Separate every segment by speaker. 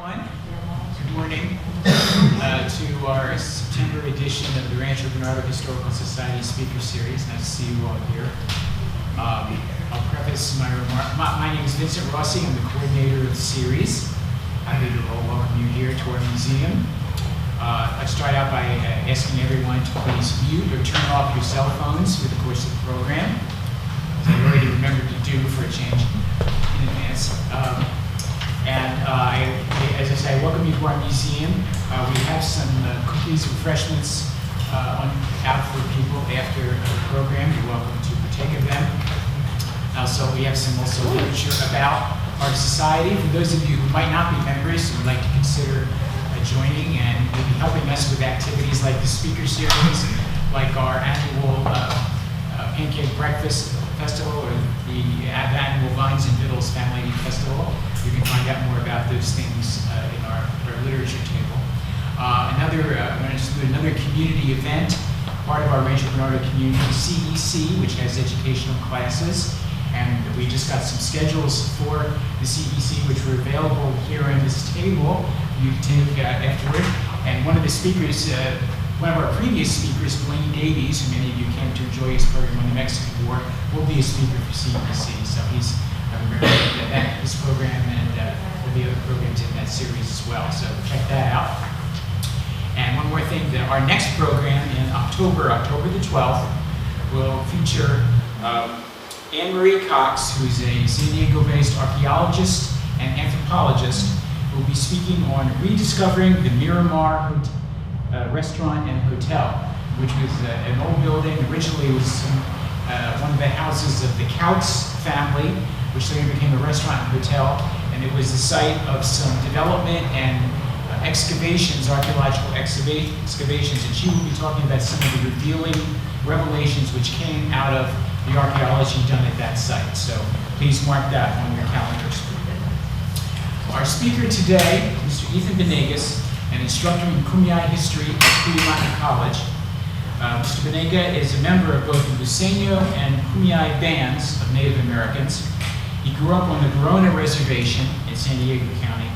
Speaker 1: everyone. Good morning to our September edition of the Rancho Bernardo Historical Society Speaker Series. Nice to see you all here. I'll preface my remark. My name is Vincent Rossi. I'm the coordinator of the series. Happy to welcome you here to our museum. I'd start out by asking everyone to please mute or turn off your cell phones for the course of the program, as I already remembered to do for a change in advance. As I say, I welcome you to our museum. We have some cookies, refreshments out for people after the program. You're welcome to partake of them. So we have some also literature about our society. For those of you who might not be members who would like to consider joining and will be helping us with activities like the speaker series, like our annual pancake breakfast festival or the annual Vines and Vittles Family Festival. You can find out more about those things in our literature table. I'm going to include another community event, part of our Rancho Bernardo community, CEC, which has educational classes. And we just got some schedules for the CEC, which were available here on this table. You can take afterward. And one of the speakers, one of our previous speakers, Blaine Davies, who many of you came to enjoy his program on the Mexican War, will be a speaker for CEC. So he's at this program and there'll be other programs in that series as well. So check that out. And one more thing, our next program in October the 12th, will feature Anne-Marie Cox, who's a San Diego-based archaeologist and anthropologist, who will be speaking on rediscovering the Miramar restaurant and hotel, which was an old building. Originally, it was one of the houses of the Couts family, which later became a restaurant and hotel, and it was the site of some development and excavations, archaeological excavations, and she will be talking about some of the revealing revelations which came out of the archaeology done at that site. So please mark that on your calendars. Our speaker today, Mr. Ethan Banegas, an instructor in Kumeyaay history at Cuyamaca College. Mr. Banegas is a member of both the Luiseño and Kumeyaay bands of Native Americans. He grew up on the Barona Reservation in San Diego County.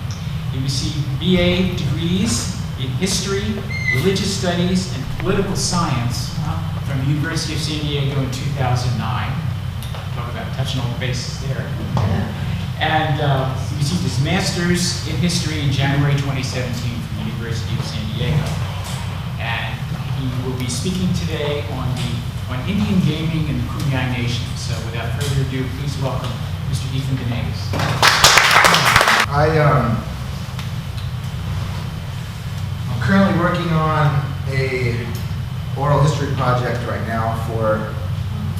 Speaker 1: He received BA degrees in history, religious studies, and political science from the University of San Diego in 2009. Talk about touching all the bases there. And he received his master's in history in January 2017 from the University of San Diego. And he will be speaking today on Indian gaming in the Kumeyaay Nation. So without further ado, please welcome Mr. Ethan Banegas.
Speaker 2: I'm currently working on a oral history project right now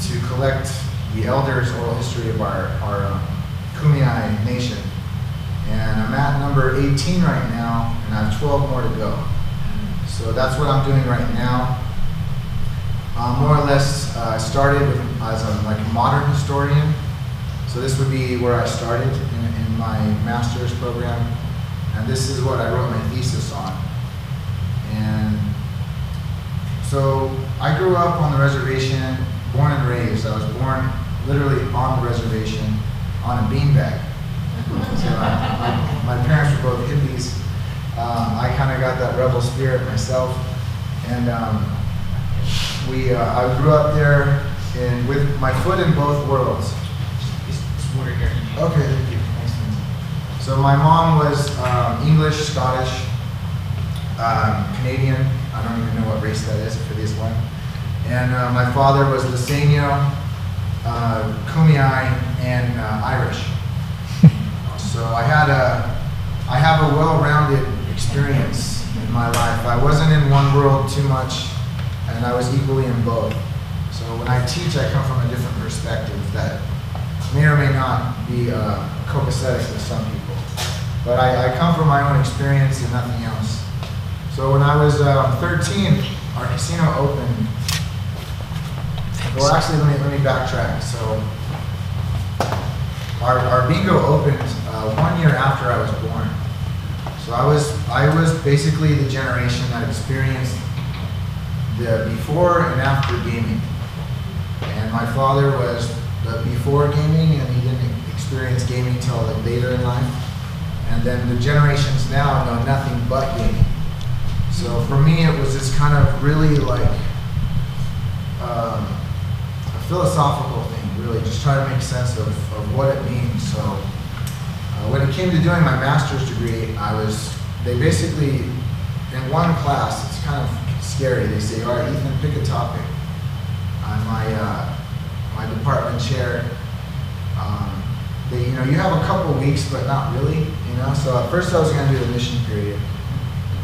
Speaker 2: to collect the elders' oral history of our Kumeyaay Nation. And I'm at number 18 right now, and I have 12 more to go. So that's what I'm doing right now. More or less, I started as a modern historian. So this would be where I started in my master's program. And this is what I wrote my thesis on. And so I grew up on the reservation, born and raised. I was born literally on the reservation on a beanbag. So my parents were both hippies. I kind of got that rebel spirit myself. And I grew up there with my foot in both worlds.
Speaker 1: This water here.
Speaker 2: Okay, thank you. So my mom was English, Scottish, Canadian. I don't even know what race that is for this one. And my father was Luiseño, Kumeyaay, and Irish. So I have a well-rounded experience in my life. I wasn't in one world too much, and I was equally in both. So when I teach, I come from a different perspective that may or may not be copacetic with some people. But I come from my own experience and nothing else. So when I was 13, our casino opened. Well, actually, let me backtrack. So our bingo opened 1 year after I was born. So I was basically the generation that experienced the before and after gaming. And my father was the before gaming, and he didn't experience gaming until later in life. And then the generations now know nothing but gaming. So for me, it was this kind of really like a philosophical thing, really, just try to make sense of what it means. So when it came to doing my master's degree, they basically, in one class, it's kind of scary. They say, all right, Ethan, pick a topic. I'm my department chair. You have a couple weeks, but not really, So at first I was going to do the mission period.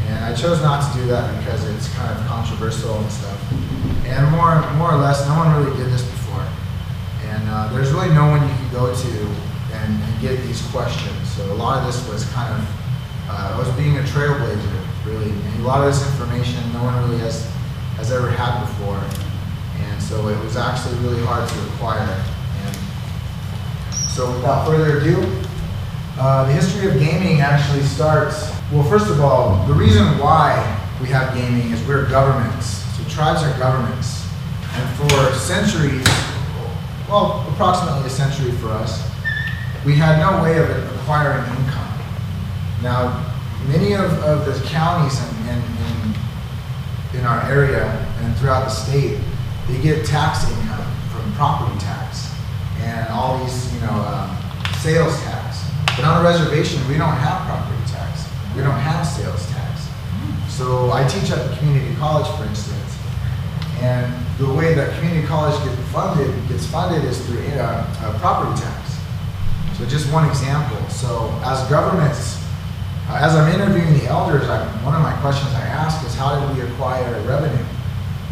Speaker 2: And I chose not to do that because it's kind of controversial and stuff. And more or less, no one really did this before. And there's really no one you can go to and get these questions. So a lot of this was kind of, I was being a trailblazer, really. And a lot of this information no one really has ever had before. And so it was actually really hard to acquire. And so without further ado, the history of gaming actually starts, well, first of all, the reason why we have gaming is we're governments. So tribes are governments. And for centuries, well, approximately a century for us, we had no way of acquiring income. Now, many of the counties in our area and throughout the state, they get tax income from property tax and all these, sales tax. But on a reservation, we don't have property tax. We don't have sales tax. So I teach at the community college, for instance, and the way that community college gets funded is through property tax. So just one example. So as governments, as I'm interviewing the elders, one of my questions I ask is, how did we acquire revenue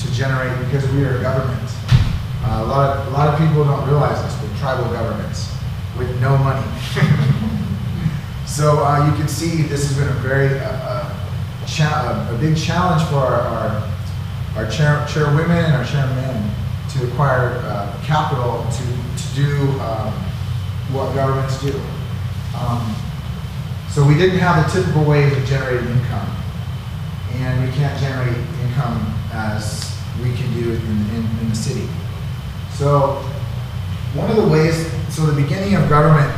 Speaker 2: to generate, because we are a government? A lot of people don't realize this, but tribal governments with no money. So you can see this has been a very a big challenge for our chairwomen and our chairmen to acquire capital to do what governments do. So we didn't have the typical ways of generating income, and we can't generate income as we can do in the city. So one of the ways, so the beginning of government,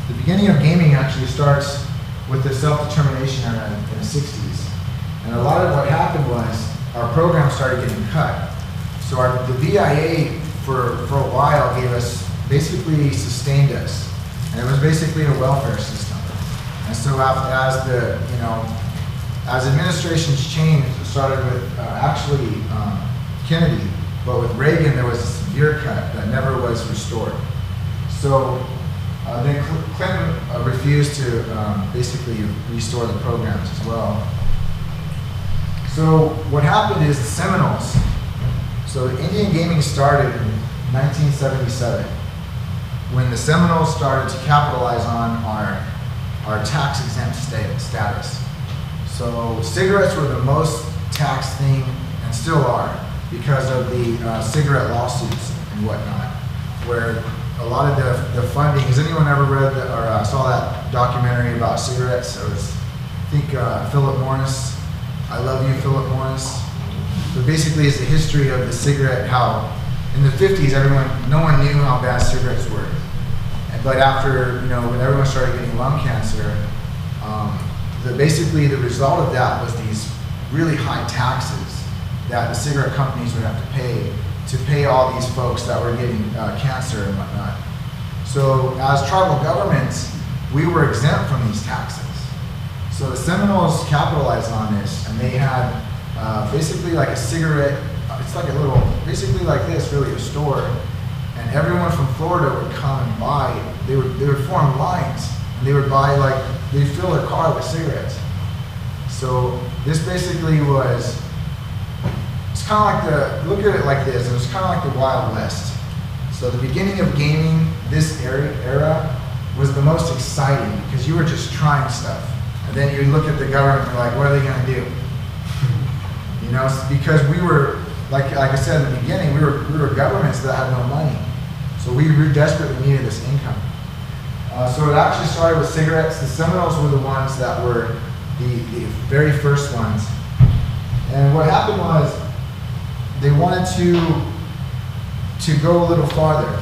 Speaker 2: the beginning of gaming actually starts with the self-determination era in the 60s. And a lot of what happened was our program started getting cut. So the VIA for a while basically sustained us. And it was basically a welfare system. And so as administrations changed, it started with Kennedy, but with Reagan there was a severe cut that never was restored. So then Clinton refused to basically restore the programs as well. So what happened is the Seminoles. So Indian gaming started in 1977 when the Seminoles started to capitalize on our tax-exempt status. So cigarettes were the most taxed thing, and still are, because of the cigarette lawsuits and whatnot, where a lot of the funding. Has anyone ever read or saw that documentary about cigarettes? It was, I think, Philip Morris. I Love You, Philip Morris. So basically, it's the history of the cigarette. How in the 50s, no one knew how bad cigarettes were. But after, when everyone started getting lung cancer, basically the result of that was these really high taxes that the cigarette companies would have to pay all these folks that were getting cancer and whatnot. So as tribal governments, we were exempt from these taxes. So the Seminoles capitalized on this, and they had basically like a cigarette, it's like basically like this, really, a store. And everyone from Florida would come and buy, they would form lines, and they would buy, they'd fill their car with cigarettes. So this basically was, it's kind of like look at it like this, it was kind of like the Wild West. So the beginning of gaming, this era, was the most exciting because you were just trying stuff. And then you look at the government and you're like, what are they going to do? Because we were, like I said in the beginning, we were governments that had no money. So we desperately needed this income. So it actually started with cigarettes. The Seminoles were the ones that were the very first ones. And what happened was they wanted to go a little farther.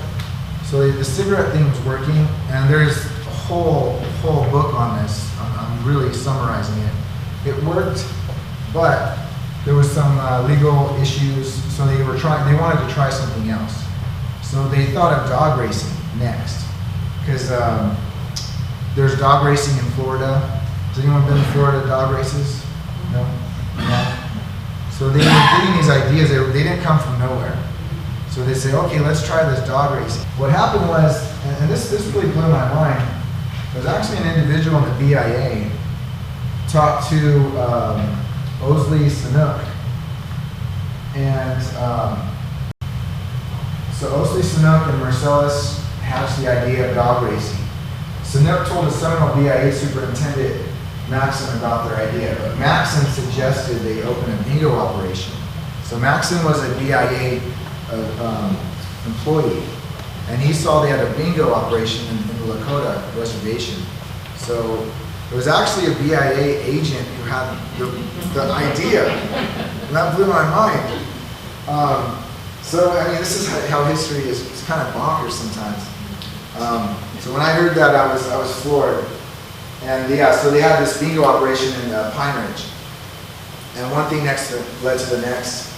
Speaker 2: So the cigarette thing was working, and there's a whole book on this. I'm really summarizing it. It worked, but there was some legal issues, so they wanted to try something else. So they thought of dog racing next, because there's dog racing in Florida. Has anyone been to Florida dog races? No? No? So they were getting these ideas, they didn't come from nowhere. So they say, okay, let's try this dog racing. What happened was, and this really blew my mind, there was actually an individual in the BIA talked to Osley Sanook. And so Osley Sanook and Marcellus hatched the idea of dog racing. Sanook told the Seminole BIA superintendent Maxon about their idea, but Maxon suggested they open a bingo operation. So Maxon was a BIA employee, and he saw they had a bingo operation in the Lakota reservation. So it was actually a BIA agent who had the idea, and that blew my mind. So I mean, this is how history is. It's kind of bonkers sometimes. So when I heard that, I was floored. And yeah, so they had this bingo operation in Pine Ridge, and one thing led to the next,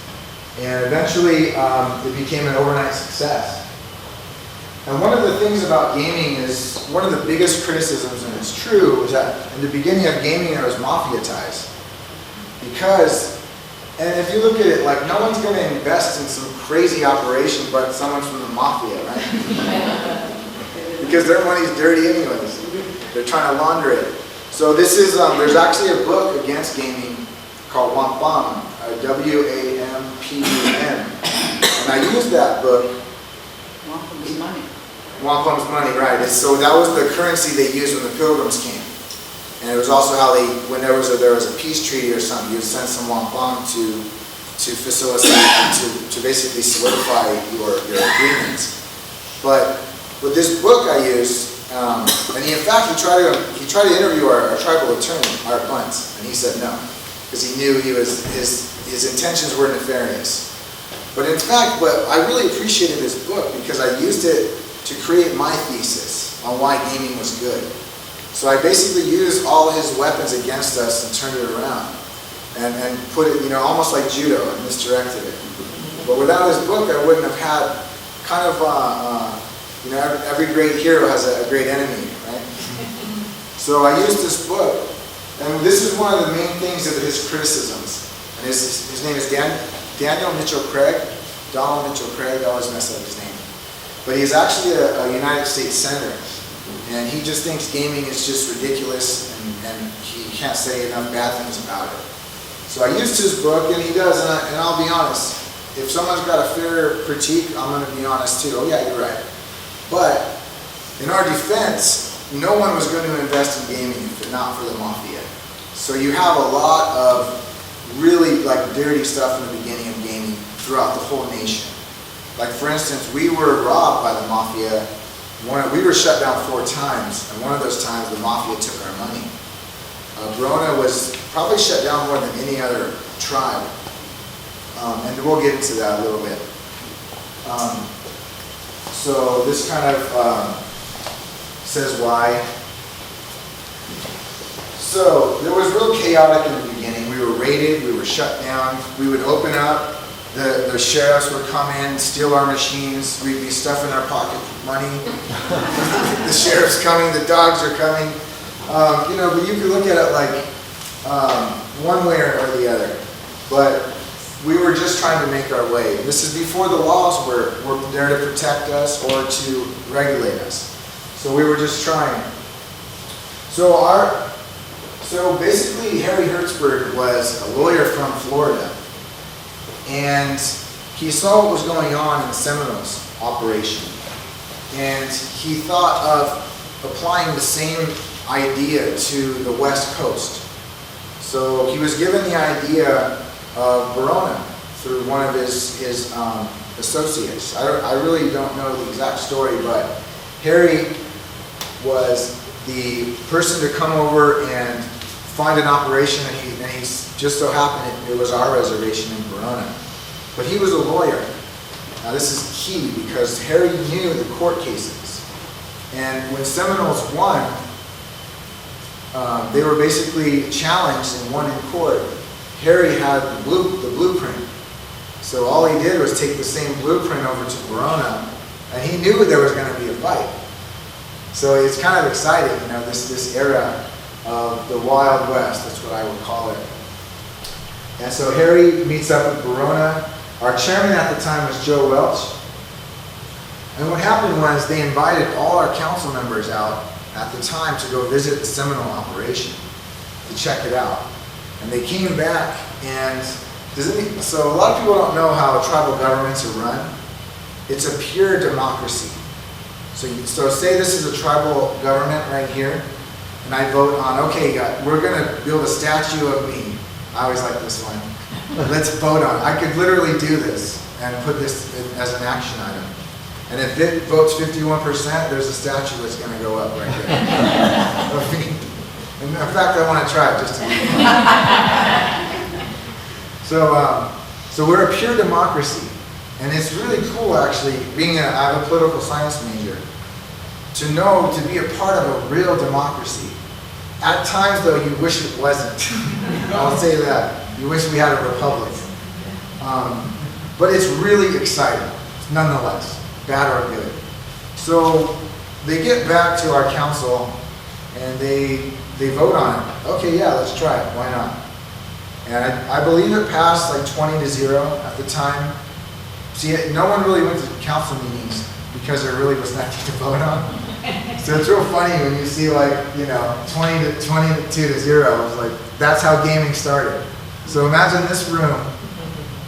Speaker 2: and eventually it became an overnight success. And one of the things about gaming is, one of the biggest criticisms, and it's true, is that in the beginning of gaming there was mafia ties. Because, and if you look at it, like, no one's going to invest in some crazy operation but someone from the mafia, right? Because their money's dirty anyways. They're trying to launder it. So this is, there's actually a book against gaming called Wampum, W-A-M-P-U-M. And I used that book.
Speaker 3: Wampum's money.
Speaker 2: Wampum's money, right. So that was the currency they used when the Pilgrims came. And it was also how they, when there was a peace treaty or something, you would send some wampum to facilitate, to basically solidify your agreements. But with this book I used, and in fact he tried to interview our tribal attorney, Art Bunce, and he said no, because he knew his intentions were nefarious. But in fact, I really appreciated this book because I used it to create my thesis on why gaming was good. So I basically used all his weapons against us and turned it around, and put it, you know, almost like judo, and misdirected it. But without his book, I wouldn't have had kind of, you know, every great hero has a great enemy, right? So I used this book, and this is one of the main things of his criticisms. And his name is Daniel Mitchell Craig, Donald Mitchell Craig. I always mess up his name. But he's actually a United States Senator. And he just thinks gaming is just ridiculous, and he can't say enough bad things about it. So I used his book, and he does, and I'll be honest. If someone's got a fair critique, I'm going to be honest too. Oh yeah, you're right. But in our defense, no one was going to invest in gaming if not for the mafia. So you have a lot of really like dirty stuff in the beginning of gaming throughout the whole nation. Like for instance, we were robbed by the mafia. We were shut down 4 times, and one of those times the mafia took our money. Barona was probably shut down more than any other tribe, and we'll get into that a little bit. So this kind of says why. So there was real chaotic in the beginning. We were raided, we were shut down, we would open up, the sheriffs would come in, steal our machines, we'd be stuffing our pocket money. The sheriff's coming, the dogs are coming. You know, but you could look at it like one way or the other. But we were just trying to make our way. This is before the laws were there to protect us or to regulate us. So we were just trying. So basically Harry Hertzberg was a lawyer from Florida. And he saw what was going on in the Seminoles operation. And he thought of applying the same idea to the West Coast. So he was given the idea of Barona through one of his associates. I really don't know the exact story, but Harry was the person to come over and find an operation, and he just so happened it was our reservation in Barona. But he was a lawyer. Now this is key because Harry knew the court cases. And when Seminoles won, they were basically challenged and won in court. Harry had the blueprint. So all he did was take the same blueprint over to Barona, and he knew there was going to be a fight. So it's kind of exciting, you know, this era of the Wild West, that's what I would call it. And so Harry meets up with Barona. Our chairman at the time was Joe Welch. And what happened was they invited all our council members out at the time to go visit the Seminole operation, to check it out. And they came back, and so a lot of people don't know how tribal governments are run. It's a pure democracy. So say this is a tribal government right here, and I vote on, okay, we're going to build a statue of me. I always like this one. Let's vote on it. I could literally do this and put this as an action item. And if it votes 51%, there's a statue that's going to go up right there. In fact, I want to try it just to So we're a pure democracy. And it's really cool, actually, I have a political science major, to be a part of a real democracy. At times, though, you wish it wasn't. I'll say that. You wish we had a republic. But it's really exciting, nonetheless, bad or good. So they get back to our council, and they vote on it. Okay, yeah, let's try it. Why not? And I believe it passed like 20-0 at the time. See, no one really went to council meetings because there really was nothing to vote on. So it's real funny when you see 22-0. It's like, that's how gaming started. So imagine this room,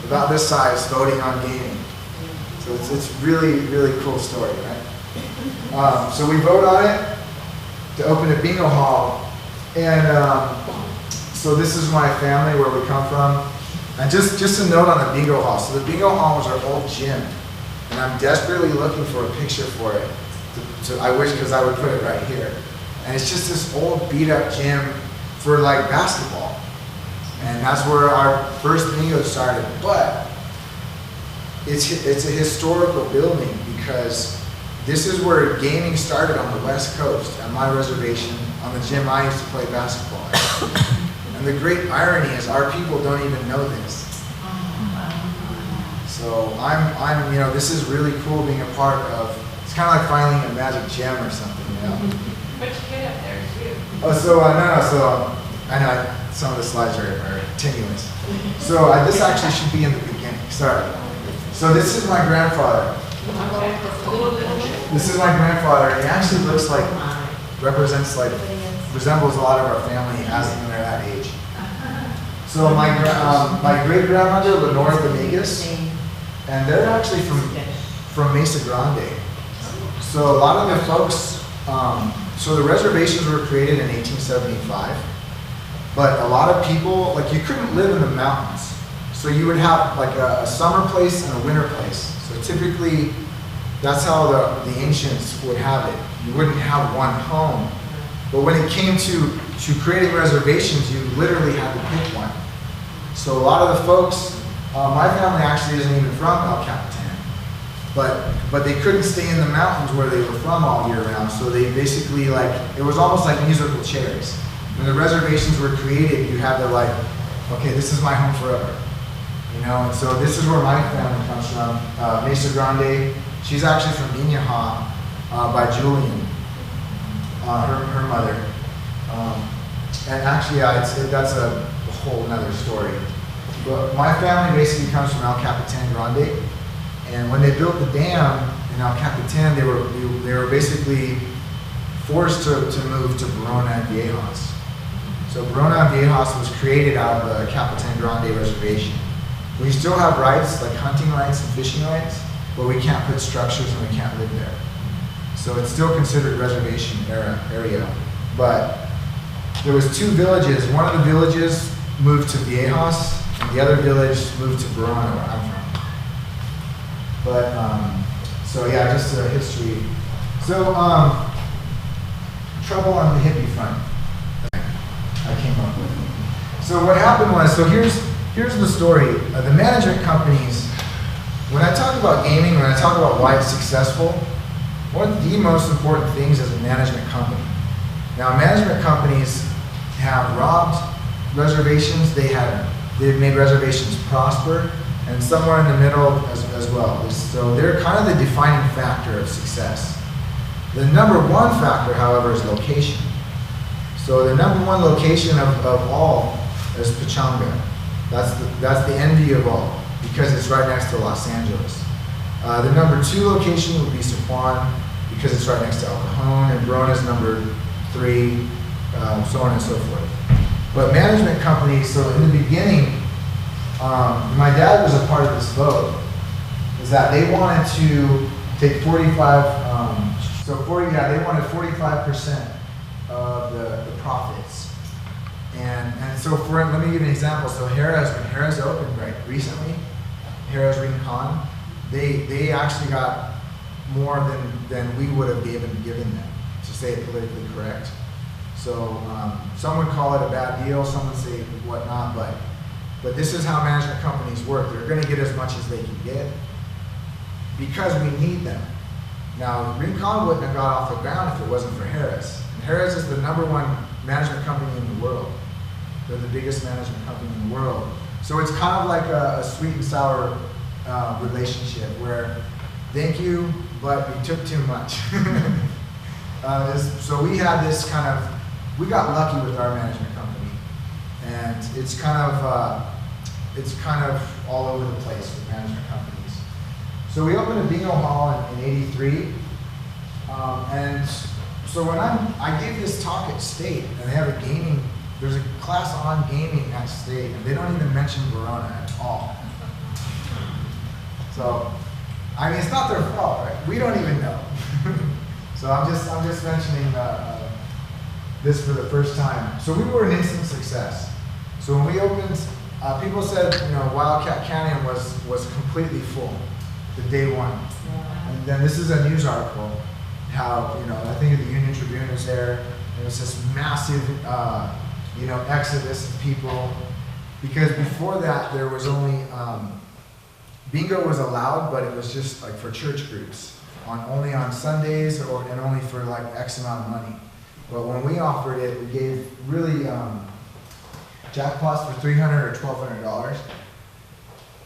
Speaker 2: about this size, voting on gaming. So it's really, really cool story, right? So we vote on it to open a bingo hall. And so this is my family, where we come from. And just a note on the bingo hall. So the bingo hall was our old gym, and I'm desperately looking for a picture for it. I wish, because I would put it right here. And it's just this old beat-up gym for like basketball, and that's where our first bingo started. But it's a historical building, because this is where gaming started on the West Coast, on my reservation, on the gym I used to play basketball at. And the great irony is our people don't even know this. So I'm this is really cool being a part of, it's kind of like finding a magic gem or something, you know?
Speaker 3: But you get up there too.
Speaker 2: Oh, so I know some of the slides are tenuous. So this actually should be in the beginning, sorry. So this is my grandfather. This is my grandfather, and he actually looks like, resembles a lot of our family as when they're that age. So my great-grandmother, Lenore Banegas, and they're actually from Mesa Grande. So a lot of the folks, so the reservations were created in 1875, but a lot of people, like, you couldn't live in the mountains. So you would have like a summer place and a winter place. So typically, that's how the ancients would have it. You wouldn't have one home. But when it came to creating reservations, you literally had to pick one. So a lot of the folks, my family actually isn't even from El Capitan, but they couldn't stay in the mountains where they were from all year round. So they basically, it was almost like musical chairs. When the reservations were created, you had to okay, this is my home forever. You know, and so this is where my family comes from, Mesa Grande. She's actually from Kumeyaay by Julian. Her mother. And actually, that's a whole nother story. But my family basically comes from El Capitan Grande, and when they built the dam in El Capitan, they were basically forced to move to Barona and Viejas. So Barona and Viejas was created out of the Capitan Grande reservation. We still have rights, like hunting rights and fishing rights, but we can't put structures and we can't live there. So it's still considered reservation area. But there was two villages. One of the villages moved to Viejas, and the other village moved to Barona, where I'm from. But, so yeah, just a history. So, trouble on the hippie front. I came up with. So what happened was, so here's the story. The management companies, when I talk about gaming, when I talk about why it's successful, one of the most important things is a management company. Now, management companies have robbed reservations, they've made reservations prosper, and somewhere in the middle as well. So they're kind of the defining factor of success. The number one factor, however, is location. So the number one location of all is Pechanga. That's the envy of all, because it's right next to Los Angeles. The number two location would be Sycuan, because it's right next to El Cajon, and Barona's number three, so on and so forth. But management companies, so in the beginning, my dad was a part of this vote, is that they wanted to take they wanted 45% of the profits. And so let me give you an example. So when Harrah's opened right recently, Harrah's Rincon, they actually got more than we would have given them, to say it politically correct. So some would call it a bad deal, some would say whatnot, but this is how management companies work. They're going to get as much as they can get because we need them. Now, Rincon wouldn't have got off the ground if it wasn't for Harrah's. And Harrah's is the number one management company in the world. They're the biggest management company in the world. So it's kind of like a sweet and sour relationship where, thank you, but you took too much. So we had this we got lucky with our management company, and it's kind of all over the place with management companies. So we opened a bingo hall in '83, and so when I gave this talk at State, and they have there's a class on gaming at State, and they don't even mention Barona at all. So, I mean, it's not their fault, right? We don't even know. So I'm just mentioning this for the first time. So we were an instant success. So when we opened, people said, Wildcat Canyon was completely full the day one. And then this is a news article, how, I think the Union Tribune was there. There was this massive, exodus of people. Because before that, there was only, bingo was allowed, but it was just like for church groups, only on Sundays and only for like X amount of money. But when we offered it, we gave really jackpots for $300 or $1,200,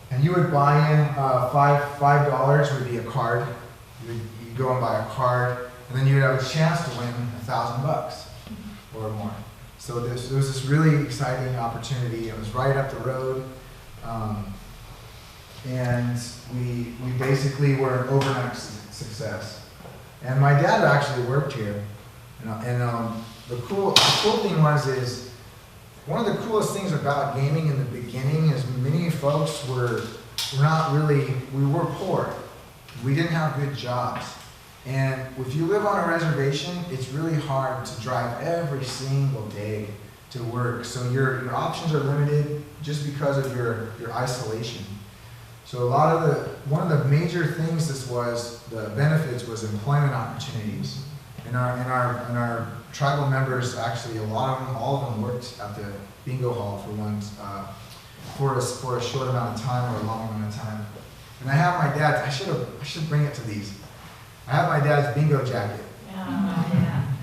Speaker 2: and you would buy in $5 would be a card. You'd go and buy a card, and then you would have a chance to win $1,000 or more. So there was this really exciting opportunity. It was right up the road. And we basically were an overnight success. And my dad actually worked here. And the cool thing is one of the coolest things about gaming in the beginning is many folks we were poor. We didn't have good jobs. And if you live on a reservation, it's really hard to drive every single day to work. So your options are limited just because of your isolation. So one of the major things the benefits was employment opportunities. And our tribal members, actually, all of them worked at the bingo hall for a short amount of time or a long amount of time. And I have my dad, I should bring it to these. I have my dad's bingo jacket.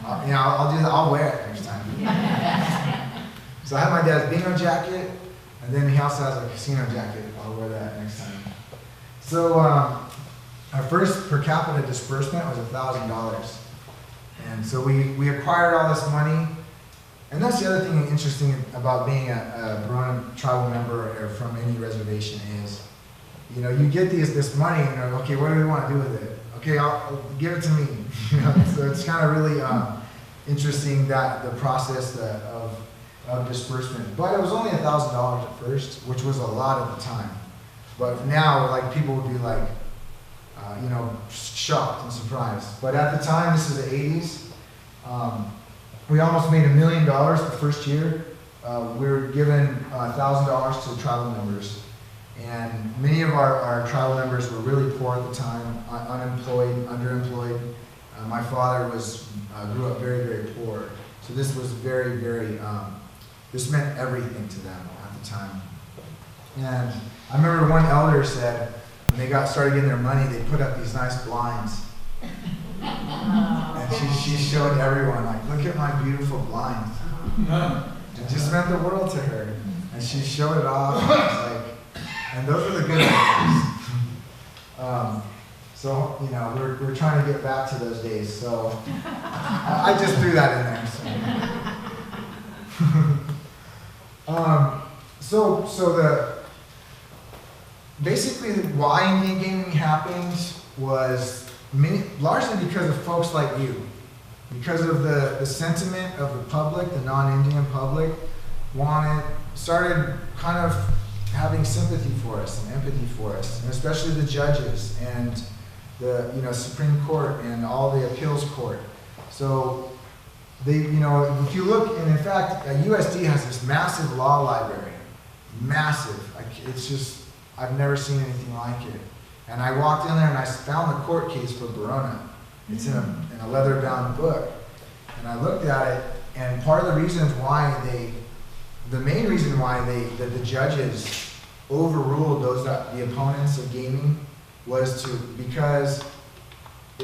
Speaker 2: I'll wear it next time. So I have my dad's bingo jacket, and then he also has a casino jacket. I'll wear that next time. So our first per capita disbursement was $1,000. And so we acquired all this money. And that's the other thing interesting about being a Barona tribal member or from any reservation is, you get this money and you're like, okay, what do we want to do with it? Okay, I'll give it to me. So it's kind of really interesting that the process of disbursement. But it was only $1,000 at first, which was a lot at the time. But now, people would be shocked and surprised. But at the time, this is the 80s, we almost made $1 million the first year. We were given $1,000 to tribal members. And many of our tribal members were really poor at the time, unemployed, underemployed. My father grew up very, very poor. So this was very, very, this meant everything to them at the time. And I remember one elder said, when they started getting their money, they put up these nice blinds. And she showed everyone, like, look at my beautiful blinds. It just meant the world to her. And she showed it off. And, and those are the good ones. So, you know, we're trying to get back to those days. So I just threw that in there. So. Basically, why Indian gaming happened was largely because of folks like you. Because of the sentiment of the public, the non-Indian public, started kind of having sympathy for us and empathy for us, and especially the judges and the Supreme Court and all the appeals court. So they, if you look, and in fact, USD has this massive law library, massive. It's just, I've never seen anything like it. And I walked in there and I found the court case for Barona. It's in a leather-bound book. And I looked at it, and part of the reasons why the main reason why the judges overruled the opponents of gaming was because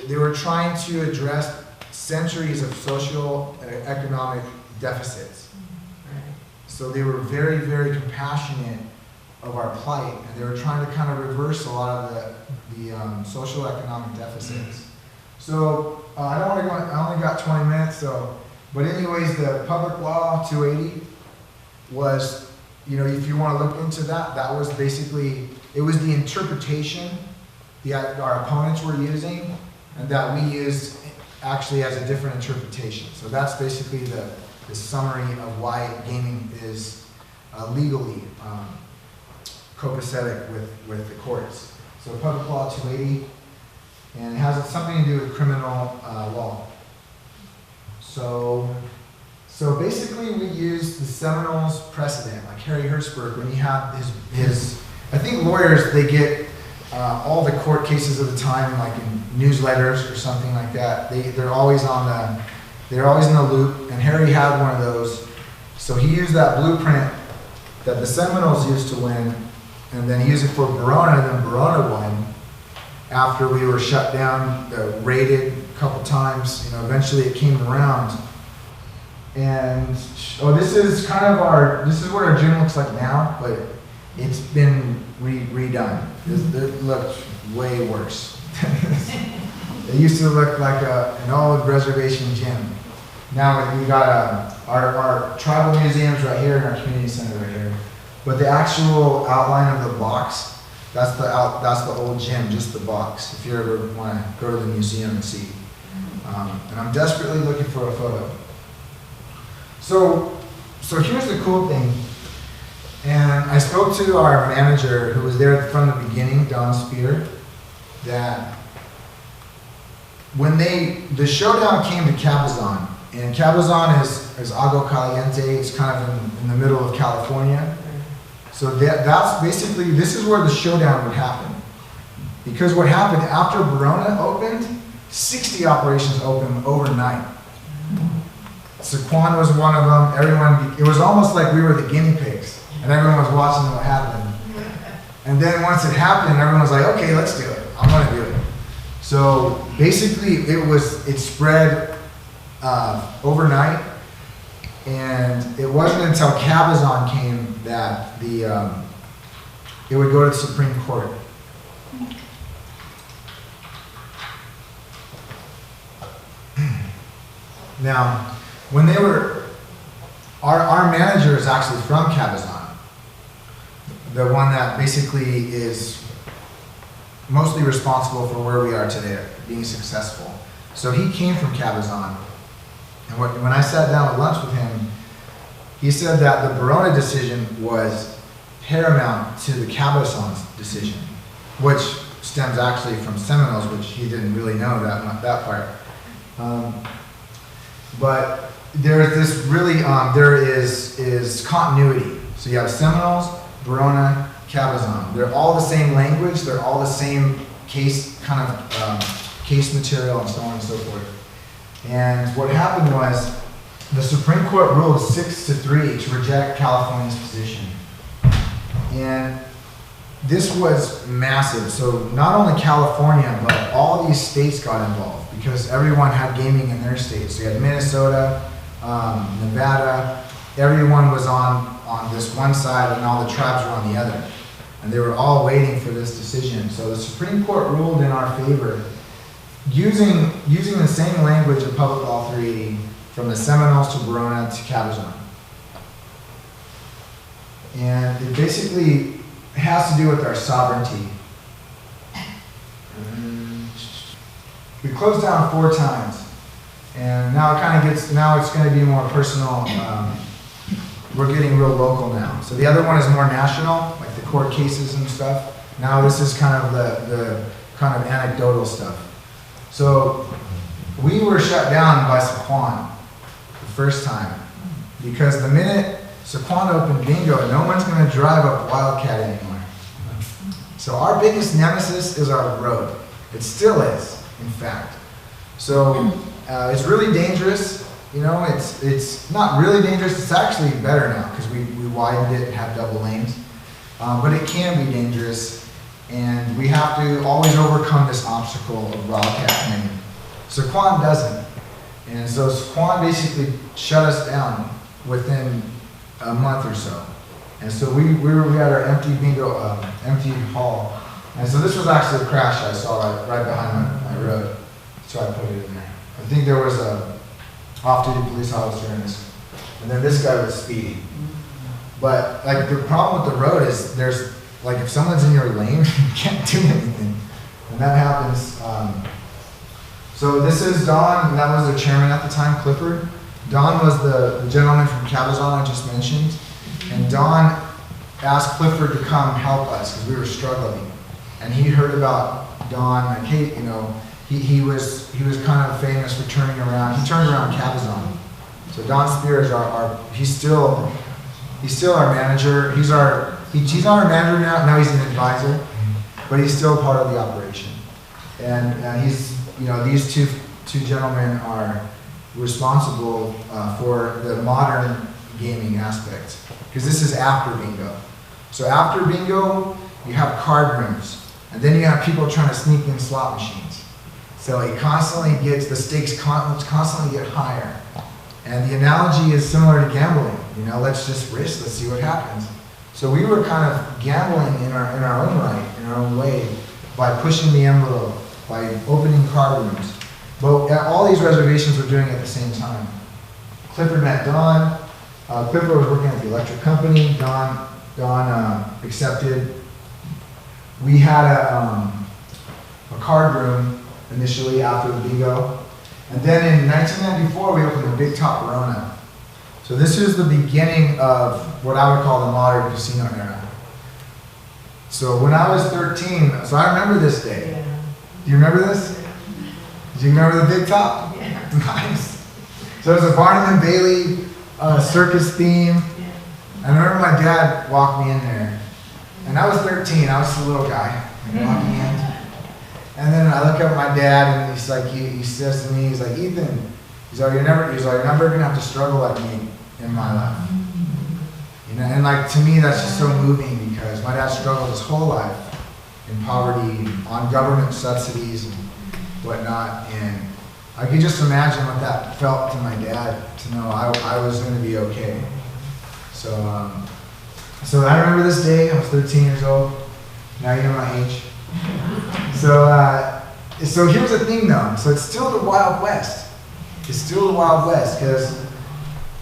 Speaker 2: they were trying to address centuries of social and economic deficits. So they were very, very compassionate of our plight, and they were trying to kind of reverse a lot of the social economic deficits. So I don't want to go. I only got 20 minutes. But anyways, the Public Law 280 was, if you want to look into that, that was basically, it was the interpretation our opponents were using, and that we used actually as a different interpretation. So that's basically the summary of why gaming is legally copacetic with the courts. So Public Law 280, and it has something to do with criminal law. So basically we use the Seminoles precedent, like Harry Hertzberg, when he had his I think lawyers, they get all the court cases of the time, like in newsletters or something like that. They're always in the loop, and Harry had one of those. So he used that blueprint that the Seminoles used to win, and then he used it for Barona, and then Barona won after we were shut down, raided a couple times. Eventually it came around. And this is what our gym looks like now, but it's been redone. It looked way worse. It used to look like an old reservation gym. Now we got our tribal museums right here and our community center right here. But the actual outline of the box, that's the old gym, just the box. If you ever want to go to the museum and see. And I'm desperately looking for a photo. So here's the cool thing. And I spoke to our manager, who was there from the beginning, Don Spear, that when the showdown came to Cabazon, and Cabazon is Agua Caliente, it's kind of in the middle of California. So that's basically, this is where the showdown would happen. Because what happened after Barona opened, 60 operations opened overnight. Sycuan was one of them. It was almost like we were the guinea pigs, and everyone was watching what happened. And then once it happened, everyone was like, okay, let's do it. I'm gonna do it. So basically it spread overnight, and it wasn't until Cabazon came that it would go to the Supreme Court. Now, when they were, our manager is actually from Cabazon, the one that basically is mostly responsible for where we are today, being successful. So he came from Cabazon, and when I sat down at lunch with him, he said that the Barona decision was paramount to the Cabazon's decision, which stems actually from Seminoles, which he didn't really know that part. But there's this really, there is continuity. So you have Seminoles, Barona, Cabazon. They're all the same language. They're all the same case case material and so on and so forth. And what happened was the Supreme Court ruled 6-3 to reject California's position. And this was massive. So not only California, but all these states got involved because everyone had gaming in their states. So you had Minnesota, Nevada, everyone was on this one side and all the tribes were on the other. And they were all waiting for this decision. So the Supreme Court ruled in our favor using the same language of Public Law 380 from the Seminoles to Barona to Cabazon. And it basically has to do with our sovereignty. We closed down 4 times. And now it kind of gets, now it's going to be more personal. We're getting real local now. So the other one is more national, like the court cases and stuff. Now this is kind of the kind of anecdotal stuff. So we were shut down by Sycuan the first time because the minute Sycuan opened bingo, no one's going to drive up Wildcat anymore. So our biggest nemesis is our road. It still is, in fact. So it's really dangerous. You know, it's not really dangerous. It's actually better now because we widened it and have double lanes. But it can be dangerous, and we have to always overcome this obstacle of Wildcat Canyon. Sycuan doesn't. And so Sycuan basically shut us down within a month or so. And so we had our empty bingo, empty hall. And so this was actually a crash I saw right behind my road. So I put it in there. I think there was a off-duty police officer in this. And then this guy was speeding. But like the problem with the road is there's, like if someone's in your lane, you can't do anything. And that happens. So this is Don, and that was the chairman at the time, Clifford. Don was the gentleman from Cabazon I just mentioned. And Don asked Clifford to come help us because we were struggling. And he heard about Don, like, hey, you know, he was kind of famous for turning around. He turned around Cabazon. So Don Spear is he's still our manager. He's our manager now. Now he's an advisor, but he's still part of the operation. And he's, you know, these two gentlemen are responsible for the modern gaming aspect because this is after bingo. So after bingo, you have card rooms, and then you have people trying to sneak in slot machines. So it constantly gets, the stakes constantly get higher. And the analogy is similar to gambling. You know, let's just risk, let's see what happens. So we were kind of gambling in our own right, in our own way, by pushing the envelope, by opening card rooms. But all these reservations were doing it at the same time. Clifford met Don. Clifford was working at the electric company. Don accepted. We had a card room initially after the bingo. And then in 1994, we opened the Big Top Barona. So this is the beginning of what I would call the modern casino era. So when I was 13, so I remember this day.
Speaker 3: Yeah.
Speaker 2: Do you remember this? Do you remember the Big Top?
Speaker 3: Yeah.
Speaker 2: Nice. So it was a Barnum and Bailey circus theme.
Speaker 3: Yeah.
Speaker 2: I remember my dad walked me in there. And I was 13, I was just a little guy walking in. And then I look at my dad and he's like, he says to me, he's like, Ethan, he's like, you're never gonna have to struggle like me in my life. You know, and like to me that's just so moving because my dad struggled his whole life in poverty, on government subsidies and whatnot. And I could just imagine what that felt to my dad to know I was gonna be okay. So I remember this day, I was 13 years old. Now you know my age. So here's the thing though. So it's still the Wild West. It's still the Wild West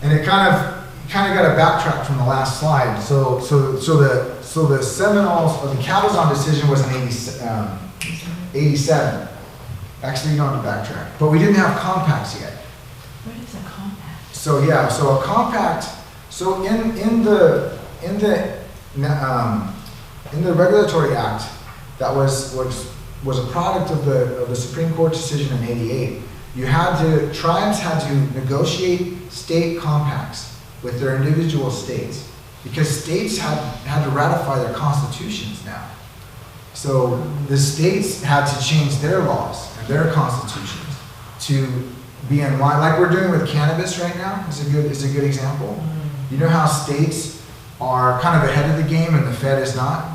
Speaker 2: and it kind of got to backtrack from the last slide. So the Seminoles or the Cabazon decision was in 87. Actually, you don't have to backtrack. But we didn't have compacts yet.
Speaker 3: What is a compact?
Speaker 2: So yeah, so a compact. So in the Regulatory Act that was a product of the Supreme Court decision in '88. Tribes had to negotiate state compacts with their individual states because states had to ratify their constitutions now. So the states had to change their laws and their constitutions to be in line, like we're doing with cannabis right now. Is a good example. You know how states are kind of ahead of the game and the Fed is not?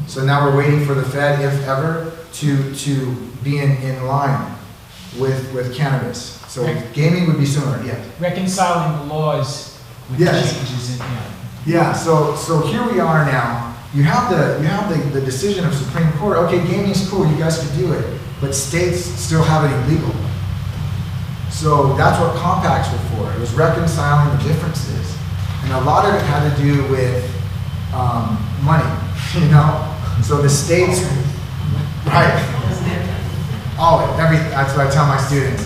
Speaker 2: So now we're waiting for the Fed, if ever, to be in line with cannabis. So gaming would be similar, yeah.
Speaker 1: Reconciling the laws with the
Speaker 2: Yes.
Speaker 1: changes in,
Speaker 2: Yeah, so here we are now. You have the decision of Supreme Court. Okay, gaming's cool, you guys can do it, but states still have it illegal. So that's what compacts were for. It was reconciling the differences, and a lot of it had to do with money, you know. So the states, right? That's what I tell my students.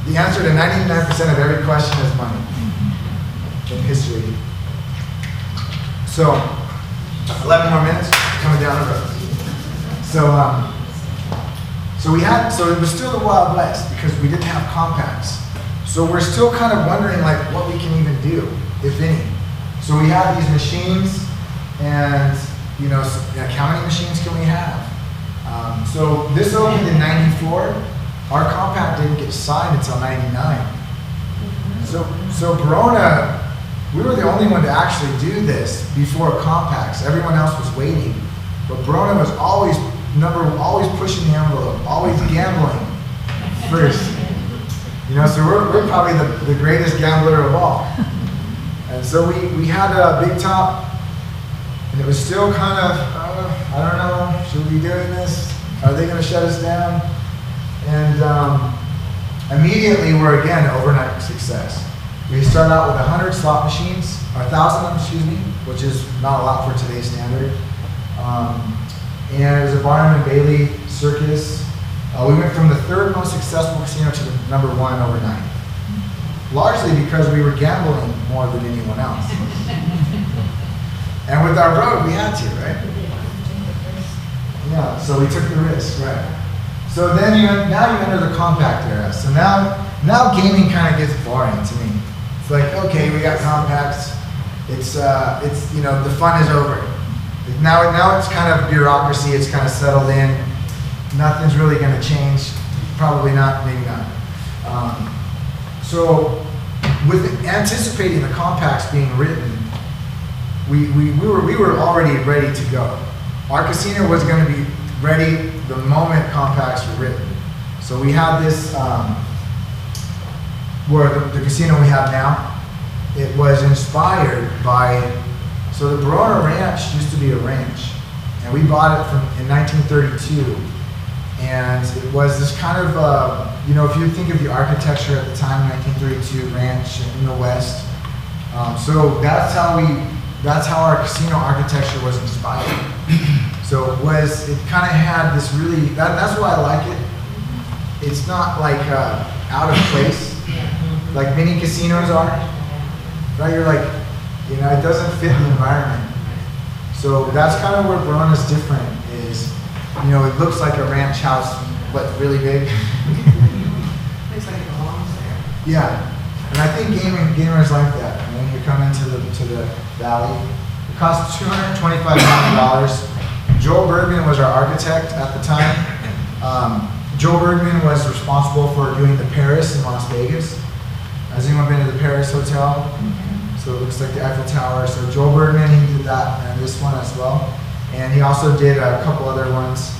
Speaker 2: The answer to 99% of every question is money in history. So, 11 more minutes, coming down the road. So it was still the Wild West because we didn't have compacts. So we're still kind of wondering like what we can even do, if any. So we have these machines, and you know, how many machines can we have? So this opened in '94. Our compact didn't get signed until '99. So Barona, we were the only one to actually do this before compacts. Everyone else was waiting, but Barona was always pushing the envelope, always gambling first. You know, so we're probably the greatest gambler of all. And so we had a big top, and it was still kind of, I don't know, should we be doing this? Are they going to shut us down? And immediately we're again an overnight success. We started out with 100 slot machines, or 1,000, excuse me, which is not a lot for today's standard. And it was a Barnum and Bailey circus. We went from the third most successful casino to the number 1 overnight. Largely because we were gambling more than anyone else. And with our road, we had to, right? Yeah, so we took the risk, right? So then now you enter the compact era. So now gaming kind of gets boring to me. It's like, okay, we got compacts. It's you know, the fun is over. Now it's kind of bureaucracy. It's kind of settled in. Nothing's really going to change. Probably not. Maybe not. So with anticipating the compacts being written, we were already ready to go. Our casino was going to be ready the moment compacts were written. So we had this, where the casino we have now, it was inspired by, so the Barona Ranch used to be a ranch, and we bought it in 1932, and it was this kind of, you know, if you think of the architecture at the time, 1932 ranch in the West, so that's how our casino architecture was inspired. So it kind of had this really, that's why I like it. It's not like out of place, like many casinos are, right? You're like, you know, it doesn't fit the environment. So that's kind of where Barona's different is, you know, it looks like a ranch house, but really big.
Speaker 3: Looks like it belongs there.
Speaker 2: Yeah, and I think gamers like that. When you come into the valley, it costs $225 million. Joel Bergman was our architect at the time. Joel Bergman was responsible for doing the Paris in Las Vegas. Has anyone been to the Paris Hotel? So it looks like the Eiffel Tower. So Joel Bergman, he did that and this one as well. And he also did a couple other ones.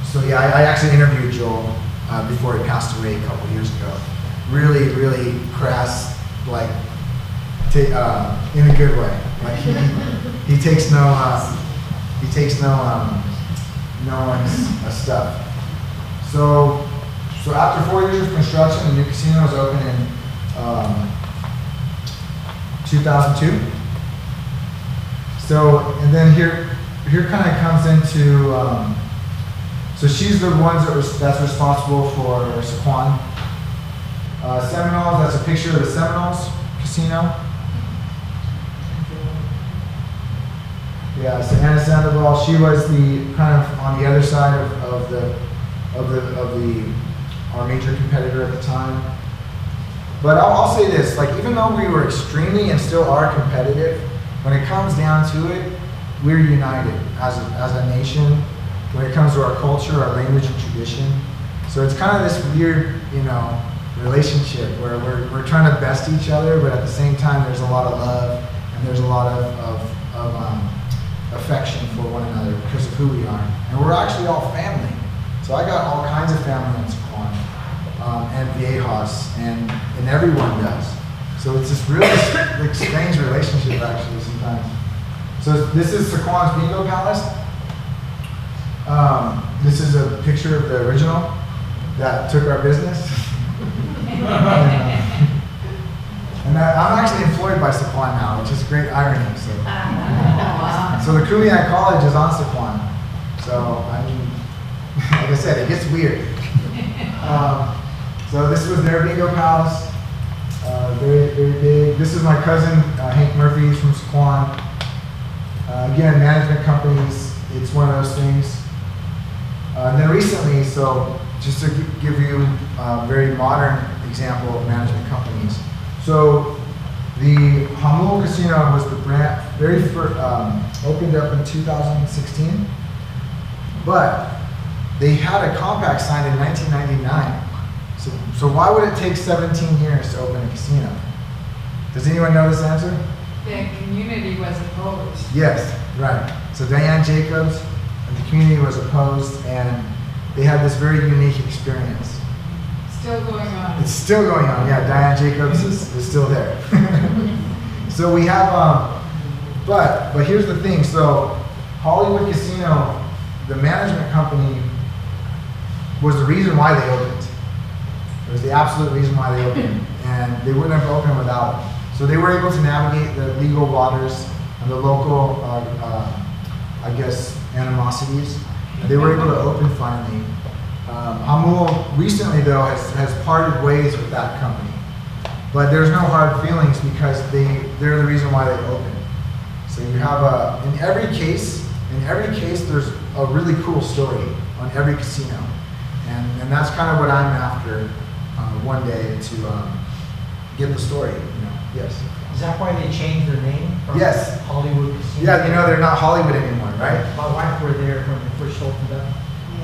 Speaker 2: So yeah, I actually interviewed Joel before he passed away a couple years ago. Really, really crass, like, in a good way. Like he takes no one's stuff. So after 4 years of construction, the new casino was opened in 2002. So, and then here kind of comes into, so she's the ones that's responsible for Sycuan. Seminoles, that's a picture of the Seminoles Casino. Yeah, so Anna Sandoval, she was the kind of on the other side of our major competitor at the time. But I'll say this, like, even though we were extremely and still are competitive, when it comes down to it, we're united as a nation when it comes to our culture, our language, and tradition. So it's kind of this weird, you know, relationship where we're trying to best each other, but at the same time there's a lot of love and there's a lot of affection for one another because of who we are. And we're actually all family. So I got all kinds of family in Sycuan and Viejas, and everyone does. So it's this really like, strange relationship actually sometimes. So this is Sycuan's Bingo Palace. This is a picture of the original that took our business. And I'm actually employed by Sycuan now, which is great irony. So the Kumeyaay College is on Sycuan. So I mean, like I said, it gets weird. So this was their bingo palace. Very, very big. This is my cousin, Hank Murphy. He's from Sycuan. Again, management companies, it's one of those things. Then recently, so just to give you a very modern example of management companies. So the Hamul Casino was the very first, opened up in 2016, but they had a compact signed in 1999. So why would it take 17 years to open a casino? Does anyone know this answer?
Speaker 3: The community was opposed.
Speaker 2: Yes, right. So Diane Jacobs and the community was opposed, and they had this very unique experience.
Speaker 3: Still going on.
Speaker 2: It's still going on, yeah. Diane Jacobs is still there. So we have, but here's the thing. So Hollywood Casino, the management company, was the reason why they opened. It was the absolute reason why they opened, and they wouldn't have opened without it. So they were able to navigate the legal waters and the local, I guess, animosities. And they were able to open finally. Hamul recently, though, has parted ways with that company. But there's no hard feelings because they're the reason why they opened. So you have in every case, there's a really cool story on every casino. And that's kind of what I'm after one day to get the story, you know. Yes.
Speaker 4: Is that why they changed their name from
Speaker 2: Yes.
Speaker 4: Hollywood Casino?
Speaker 2: Yeah, you know they're not Hollywood anymore, right?
Speaker 4: My wife were there when they first opened up.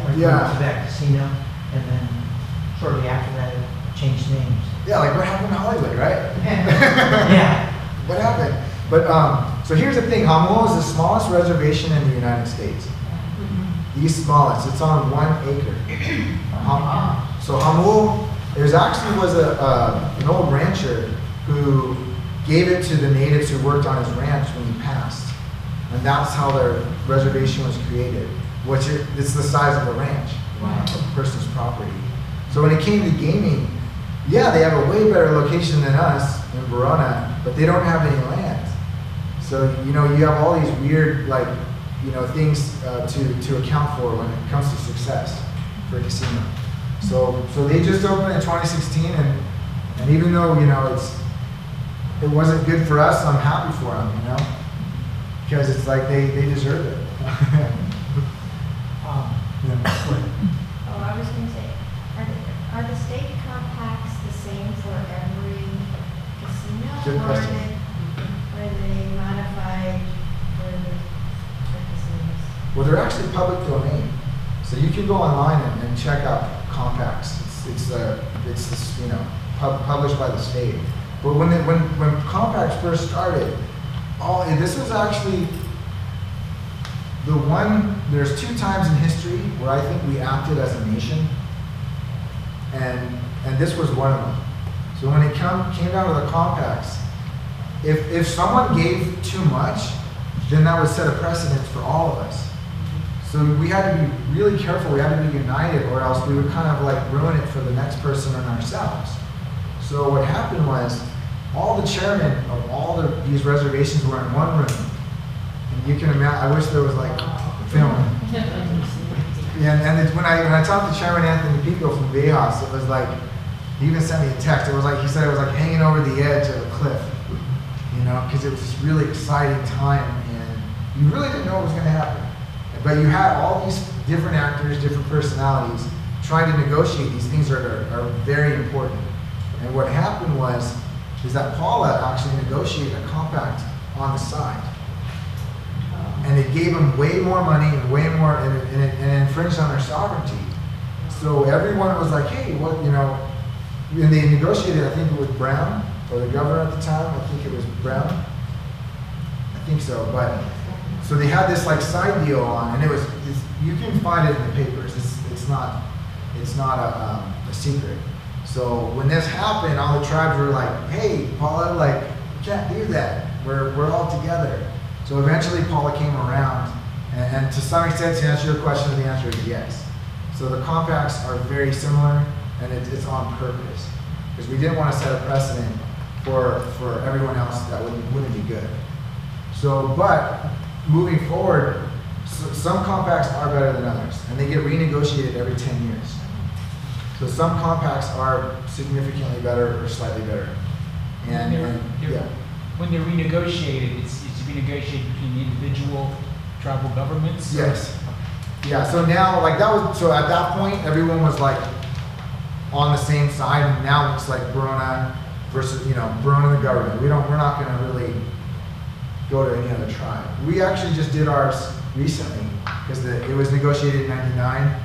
Speaker 4: Went
Speaker 2: Yeah.
Speaker 4: to that casino, and then shortly after that, it changed names.
Speaker 2: Yeah, like what happened to Hollywood, right?
Speaker 4: Yeah.
Speaker 2: What happened? But so here's the thing: Hamul is the smallest reservation in the United States. The smallest. It's on 1 acre. So Hamul, there's actually was an old rancher who gave it to the natives who worked on his ranch when he passed, and that's how their reservation was created. It's the size of a ranch, a person's property. So when it came to gaming, yeah, they have a way better location than us in Barona, but they don't have any land. So you know you have all these weird things to account for when it comes to success for a casino. So they just opened in 2016, and even though it wasn't good for us, I'm happy for them, because it's like they deserve it.
Speaker 5: Oh, I was going to say, are the state compacts the same for every casino?
Speaker 2: Good question.
Speaker 5: Or are they modified for casinos?
Speaker 2: Well, they're actually public domain, so you can go online and check out compacts. It's published by the state. But when compacts first started, this was actually the one. There's 2 times in history where I think we acted as a nation, and this was one of them. So when it came down to the compacts, if someone gave too much, then that would set a precedent for all of us. So we had to be really careful. We had to be united, or else we would kind of ruin it for the next person and ourselves. So what happened was, all the chairmen of all these reservations were in one room. And you can imagine, I wish there was film. And when I talked to Chairman Anthony Pico from Viejas, it was he even sent me a text. He said it was like hanging over the edge of a cliff, because it was this really exciting time, and you really didn't know what was going to happen. But you had all these different actors, different personalities, trying to negotiate these things that are very important. And what happened is that Paula actually negotiated a compact on the side. And it gave them way more money and way more, and it infringed on their sovereignty. So everyone was like, hey, what, and they negotiated, I think it was Brown, or the governor at the time, I think it was Brown. I think so, but, so they had this like side deal on, and you can find it in the papers, it's not a secret. So when this happened, all the tribes were like, hey, Paula, like, you can't do that, we're all together. So eventually Paula came around, and to some extent, to answer your question, the answer is yes. So the compacts are very similar, and it's on purpose, because we didn't want to set a precedent for everyone else that wouldn't be good. So, but moving forward, some compacts are better than others, and they get renegotiated every 10 years. So some compacts are significantly better or slightly better. And
Speaker 1: when they're renegotiated, it's renegotiated between the individual tribal governments?
Speaker 2: Yes. Yeah, so now, like so at that point, everyone was like on the same side, and now it's like Barona versus, Barona and the government. We're not gonna really go to any other tribe. We actually just did ours recently, because it was negotiated in '99.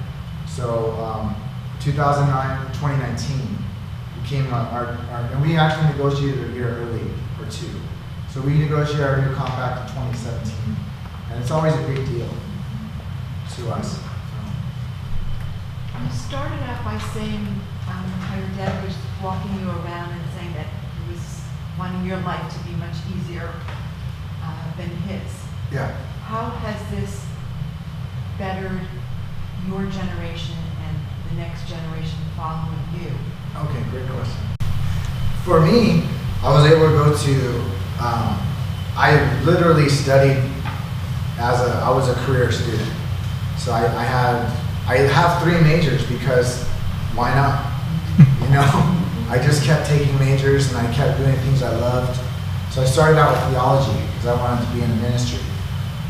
Speaker 2: So 2009, 2019 became and we actually negotiated a year early or two. So we negotiated our new compact in 2017, and it's always a big deal to us.
Speaker 6: You started out by saying how your dad was walking you around and saying that he was wanting your life to be much easier than his.
Speaker 2: Yeah.
Speaker 6: How has this bettered your generation and the next generation following you?
Speaker 2: Okay, great question. For me, I was able to go to, I literally studied I was a career student. So I have 3 majors because why not? I just kept taking majors and I kept doing things I loved. So I started out with theology because I wanted to be in the ministry.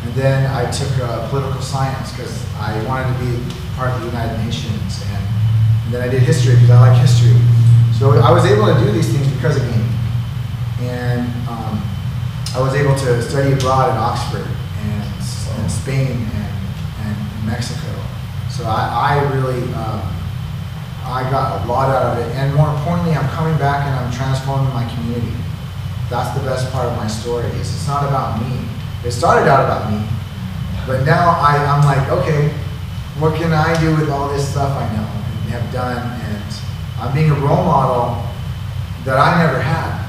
Speaker 2: And then I took political science because I wanted to be part of the United Nations. And then I did history because I like history. So I was able to do these things because of gaming. And I was able to study abroad at Oxford and Spain and Mexico. So I really, I got a lot out of it. And more importantly, I'm coming back and I'm transforming my community. That's the best part of my story. It's not about me. It started out about me, but now I'm like, okay, what can I do with all this stuff I know and have done? And I'm being a role model that I never had.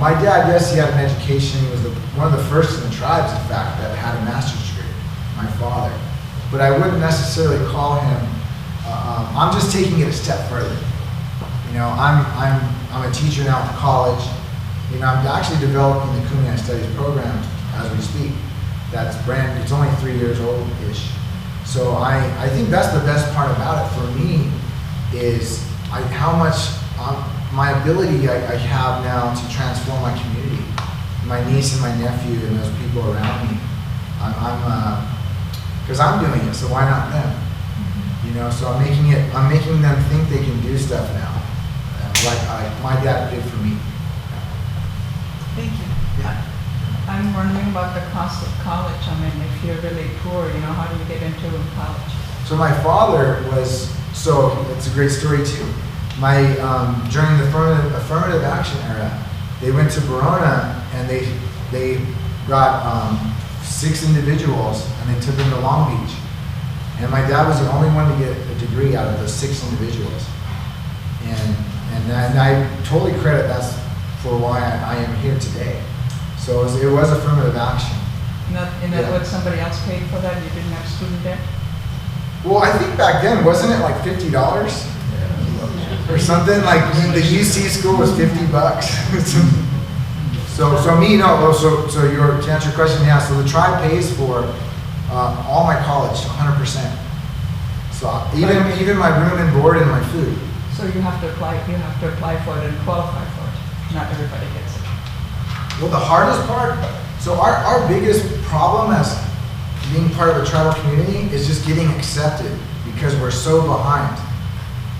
Speaker 2: My dad, yes, he had an education. He was one of the first in the tribes, in fact, that had a master's degree, my father. But I wouldn't necessarily call him, I'm just taking it a step further. I'm a teacher now at the college. I'm actually developing the Kumeyaay Studies Program as we speak. It's only 3 years old-ish. So I think that's the best part about it for me is how much my ability I have now to transform my community, my niece and my nephew and those people around me. Because I'm doing it, so why not them? So I'm making them think they can do stuff now, like my dad did for me.
Speaker 7: Thank you.
Speaker 2: Yeah.
Speaker 7: I'm wondering about the cost of college. I mean, if you're really poor, how do you get into college?
Speaker 2: So my father was, it's a great story too. During the affirmative action era, they went to Barona and they got 6 individuals and they took them to Long Beach. And my dad was the only one to get a degree out of those 6 individuals. And I totally credit that's for why I am here today. So it was affirmative action.
Speaker 7: In other words, somebody else paid for that? You didn't have student debt?
Speaker 2: Well, I think back then, wasn't it like $50 or something? Like the UC school was $50. So to answer your question, yeah. So the tribe pays for all my college, 100%. So even my room and board and my food.
Speaker 7: So you have to apply for it and qualify for it. Not everybody gets it.
Speaker 2: Well, the hardest part, so our biggest problem as being part of a tribal community is just getting accepted because we're so behind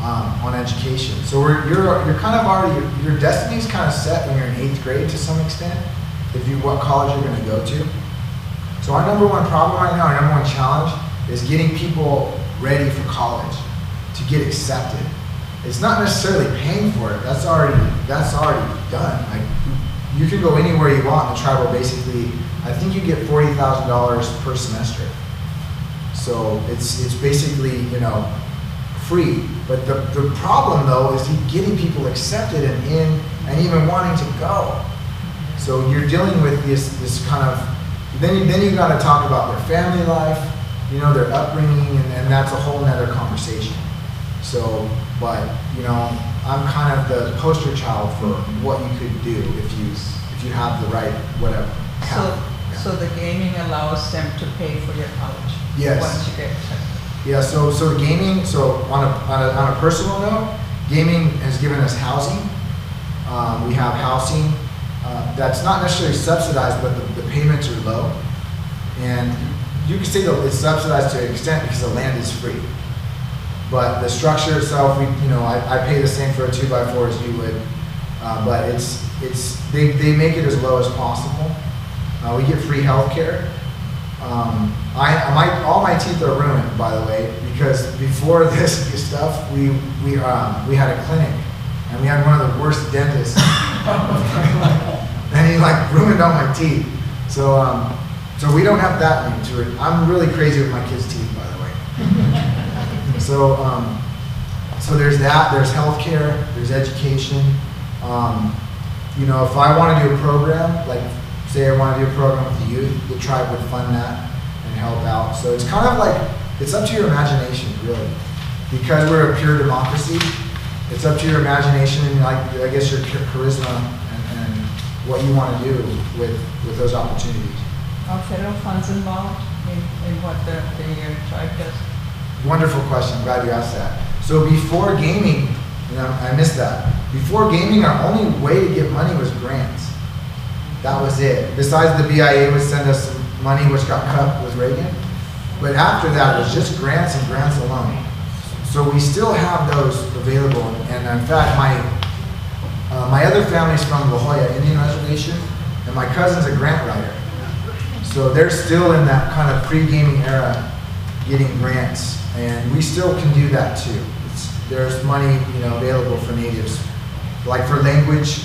Speaker 2: on education. So you're kind of already, your destiny's kind of set when you're in 8th grade to some extent, what college you're going to go to. So our number one problem right now, our number one challenge is getting people ready for college to get accepted. It's not necessarily paying for it. That's already done. Like you can go anywhere you want in the tribal. Basically, I think you get $40,000 per semester. So it's basically, you know, free. But the problem though is getting people accepted and in and even wanting to go. So you're dealing with this kind of, then you got to talk about their family life, you know, their upbringing, and that's a whole nother conversation. So, but you know, I'm kind of the poster child for what you could do if you have the right whatever.
Speaker 7: So the gaming allows them to pay for your college?
Speaker 2: Yes.
Speaker 7: Once you get accepted?
Speaker 2: Yeah, so the gaming, so on a personal note, gaming has given us housing. We have housing that's not necessarily subsidized, but the payments are low. And you can say that it's subsidized to an extent because the land is free. But the structure itself, I pay the same for a 2x4 as you would, but they make it as low as possible. We get free health care. All my teeth are ruined, by the way, because before this stuff, we had a clinic, and we had one of the worst dentists, and he like ruined all my teeth. So we don't have that many to it. I'm really crazy with my kids' teeth, by the way. So there's that. There's health care. There's education. If I want to do a program, like say I want to do a program with the youth, the tribe would fund that and help out. So it's kind of like, it's up to your imagination, really. Because we're a pure democracy, it's up to your imagination and I guess your charisma and what you want to do with those opportunities.
Speaker 7: Are federal funds involved in what the tribe does?
Speaker 2: Wonderful question, glad you asked that. So before gaming, I missed that. Before gaming, our only way to get money was grants. That was it. Besides the BIA would send us some money, which got cut with Reagan. But after that, it was just grants and grants alone. So we still have those available. And in fact, my other family's from La Jolla Indian Reservation, and my cousin's a grant writer. So they're still in that kind of pre-gaming era getting grants. And we still can do that too. There's money, available for natives, like for language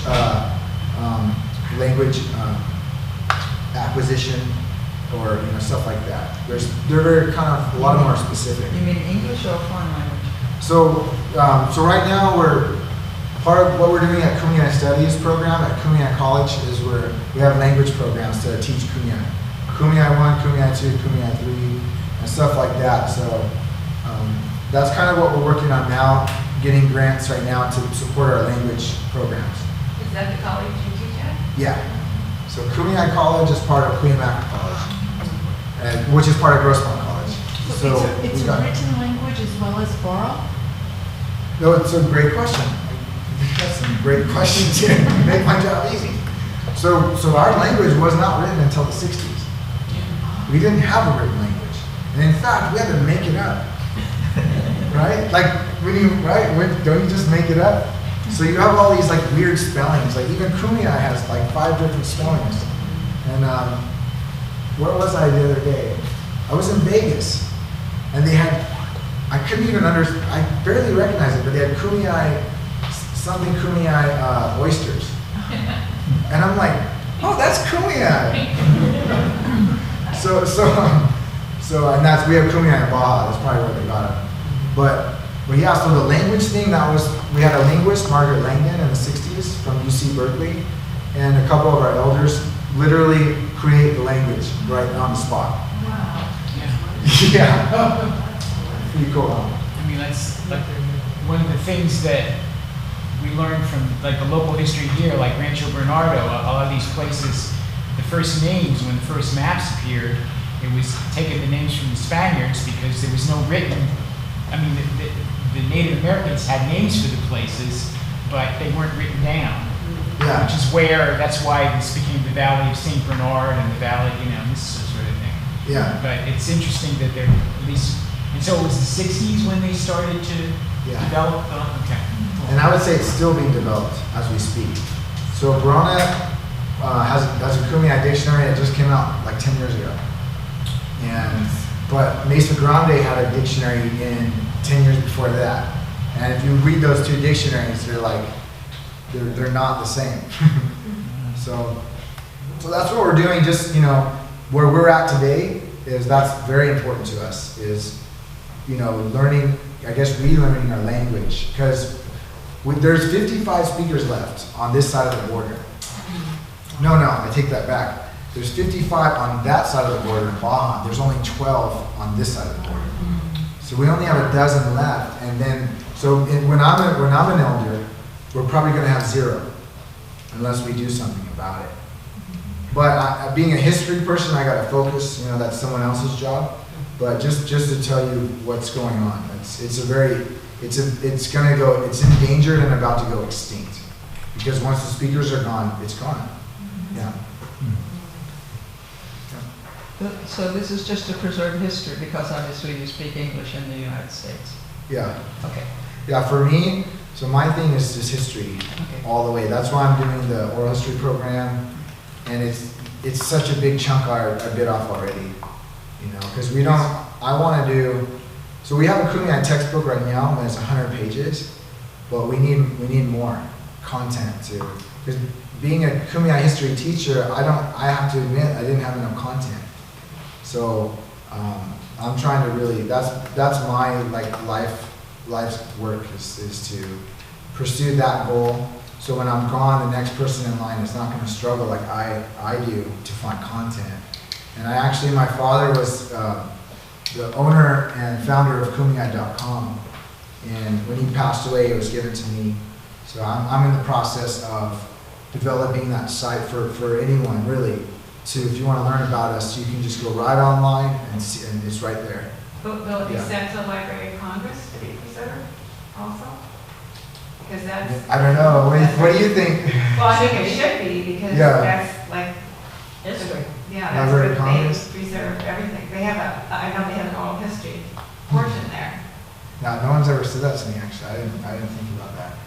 Speaker 2: acquisition, or stuff like that. They're very kind of a lot more specific.
Speaker 7: You mean English or foreign language?
Speaker 2: So right now part of what we're doing at Kumeyaay Studies Program at Cuyamaca College is we have language programs to teach Kumeyaay. Kumeyaay 1, Kumeyaay 2, Kumeyaay 3, and stuff like that. So that's kind of what we're working on now, getting grants right now to support our language programs.
Speaker 6: Is that the college you teach at?
Speaker 2: Yeah. So Kumeyaay College is part of Cuyamaca College, which is part of Grossmont College. So
Speaker 6: it's a written language as well as oral?
Speaker 2: No, it's a great question. You've got some great questions here. You make my job easy. So our language was not written until the 60s. We didn't have a written language. And in fact, we had to make it up. Right? Like, don't you just make it up? So you have all these like weird spellings. Like even Kumeyaay has like 5 different spellings. And where was I the other day? I was in Vegas, and they had, I couldn't even understand, I barely recognized it, but they had Kumeyaay oysters. And I'm like, oh, that's Kumeyaay. So and we have Kumeyaay in Baja, that's probably where they got it. But yeah, so the language thing, we had a linguist, Margaret Langdon, in the 60s from UC Berkeley, and a couple of our elders literally create the language right on the spot.
Speaker 6: Wow.
Speaker 2: Yeah. Pretty cool.
Speaker 1: I mean, that's like one of the things that we learned from like the local history here, like Rancho Bernardo, a lot of these places, the first names, when the first maps appeared, it was taking the names from the Spaniards because there was no written, I mean, the Native Americans had names for the places, but they weren't written down.
Speaker 2: Yeah.
Speaker 1: Which is that's why this became the Valley of St. Bernard and the Valley, this sort of thing.
Speaker 2: Yeah.
Speaker 1: But it's interesting that they're at least, and so it was the 60s when they started to develop, okay.
Speaker 2: And I would say it's still being developed as we speak. So Barona has a Kumeyaay dictionary that just came out like 10 years ago. But Mesa Grande had a dictionary in 10 years before that. And if you read those two dictionaries, they're not the same. So that's what we're doing. Just, you know, where we're at today is that's very important to us. Is, you know, learning, I guess, relearning our language, because there's 55 speakers left on this side of the border. No, I take that back. There's 55 on that side of the border in Baja. There's only 12 on this side of the border. So we only have a dozen left, and then when I'm an elder, we're probably going to have 0 unless we do something about it. But being a history person, I got to focus. You know, that's someone else's job. But just to tell you what's going on, it's endangered and about to go extinct, because once the speakers are gone, it's gone. Yeah.
Speaker 7: So this is just to preserve history, because obviously you speak English in the United States.
Speaker 2: Yeah.
Speaker 7: Okay.
Speaker 2: Yeah, for me, so my thing is just history all the way. That's why I'm doing the oral history program, and it's such a big chunk I bit off already, you know, because we have a Kumeyaay textbook right now, and it's 100 pages, but we need more content too. Because being a Kumeyaay history teacher, I have to admit, I didn't have enough content. So I'm trying to really, that's my life's work is to pursue that goal. So when I'm gone, the next person in line is not going to struggle like I do to find content. And my father was the owner and founder of Kumeyaay.com. And when he passed away, it was given to me. So I'm in the process of developing that site for anyone, really. If you want to learn about us, you can just go right online and see, and it's right there.
Speaker 3: Will it be sent to the Library of Congress to be preserved also? Because that's...
Speaker 2: I don't know. What do you think?
Speaker 3: Well, I think it should be, because that's like...
Speaker 5: History.
Speaker 3: Yeah, that's
Speaker 2: Library
Speaker 3: where
Speaker 2: of Congress?
Speaker 3: they preserve everything. I know they have an oral history portion there.
Speaker 2: No one's ever said that to me, actually. I didn't think about that.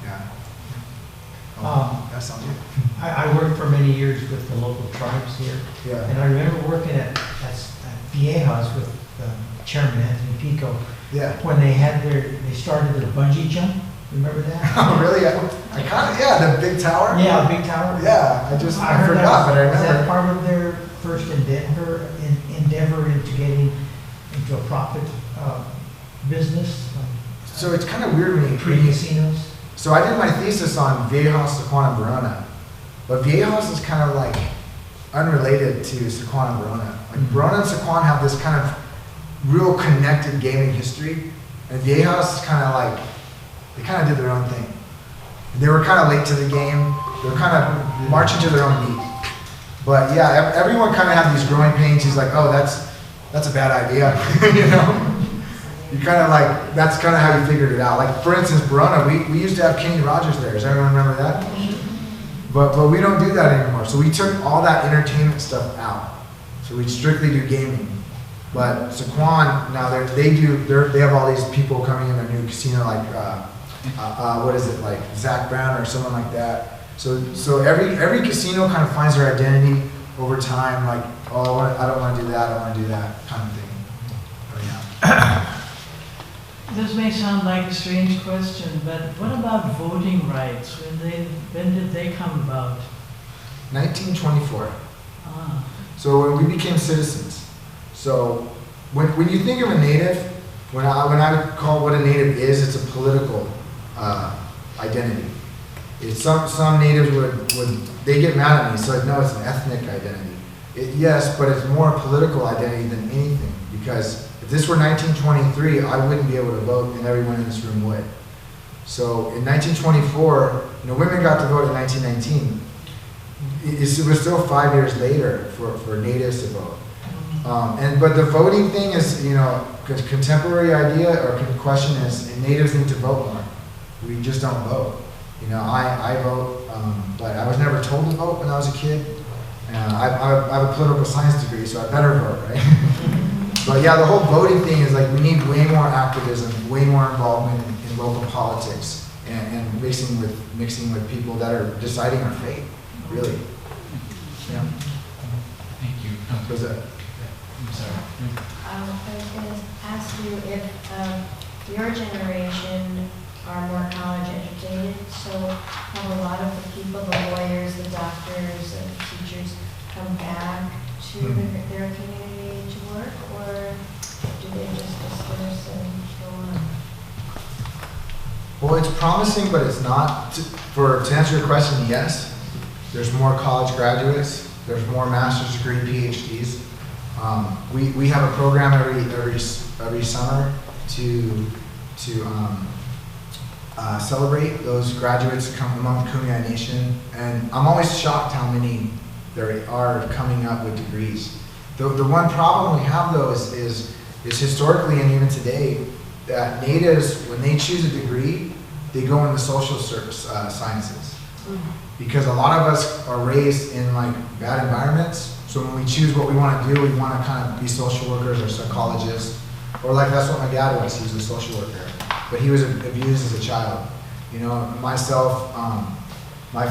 Speaker 2: Yeah. That sounds good.
Speaker 4: I worked for many years with the local tribes here.
Speaker 2: Yeah.
Speaker 4: And I remember working at Viejas with Chairman Anthony Pico.
Speaker 2: Yeah.
Speaker 4: When they started their bungee jump. Remember that?
Speaker 2: Oh, really? I kind of, the big tower?
Speaker 4: Yeah, big tower.
Speaker 2: Yeah, I
Speaker 4: heard
Speaker 2: forgot, but I
Speaker 4: was that
Speaker 2: remember.
Speaker 4: part of their first endeavor into getting into a profit business?
Speaker 2: So it's kind of weird when you
Speaker 4: Pre-casinos?
Speaker 2: So I did my thesis on Viejas, Sycuan, and Barona. But Viejas is kind of like unrelated to Sycuan and Barona. Like Barona and Sycuan have this kind of real connected gaming history. And Viejas is kind of like, they kind of did their own thing. They were kind of late to the game. They were kind of marching to their own beat. But yeah, everyone kind of had these growing pains. He's like, oh, that's a bad idea, you know? You kind of like, that's kind of how you figured it out. Like, for instance, Barona, we used to have Kenny Rogers there. Does everyone remember that? But we don't do that anymore. So we took all that entertainment stuff out. So we strictly do gaming. But Sycuan, now they have all these people coming in a new casino, like, what is it, like Zach Brown or someone like that. So every casino kind of finds their identity over time, like, oh, I don't want to do that, I want to do that kind of thing. But yeah.
Speaker 8: This may sound like a strange question, but what about voting rights? When did they come about?
Speaker 2: 1924.
Speaker 8: Ah.
Speaker 2: So when we became citizens. So when you think of a native, when I call what a native is, it's a political identity. It's some natives they get mad at me, so no, it's an ethnic identity. Yes, but it's more a political identity than anything, because if this were 1923, I wouldn't be able to vote, and everyone in this room would. So in 1924, women got to vote in 1919. It was still 5 years later for natives to vote. But the voting thing is, a contemporary idea or question is, natives need to vote more. We just don't vote. I vote, but I was never told to vote when I was a kid. I have a political science degree, so I better vote, right? But yeah, the whole voting thing is like, we need way more activism, way more involvement in local politics, and mixing with people that are deciding our fate, really. Yeah.
Speaker 1: Thank you.
Speaker 2: Was that?
Speaker 1: I'm sorry.
Speaker 5: I was going to ask you if your generation are more college educated, so have a lot of the people, the lawyers, the doctors, and the teachers come back to their community to work, or do they just disperse and go on?
Speaker 2: Well, it's promising, but it's not. To answer your question, yes. There's more college graduates. There's more master's degree PhDs. We have a program every summer to celebrate those graduates come among the Kumeyaay Nation, and I'm always shocked how many there are coming up with degrees. The one problem we have though is historically and even today that natives, when they choose a degree, they go in the social sciences. Because a lot of us are raised in like bad environments, so when we choose what we want to do, we want to kind of be social workers or psychologists, or like that's what my dad was. He was a social worker, but he was abused as a child. You know, myself, my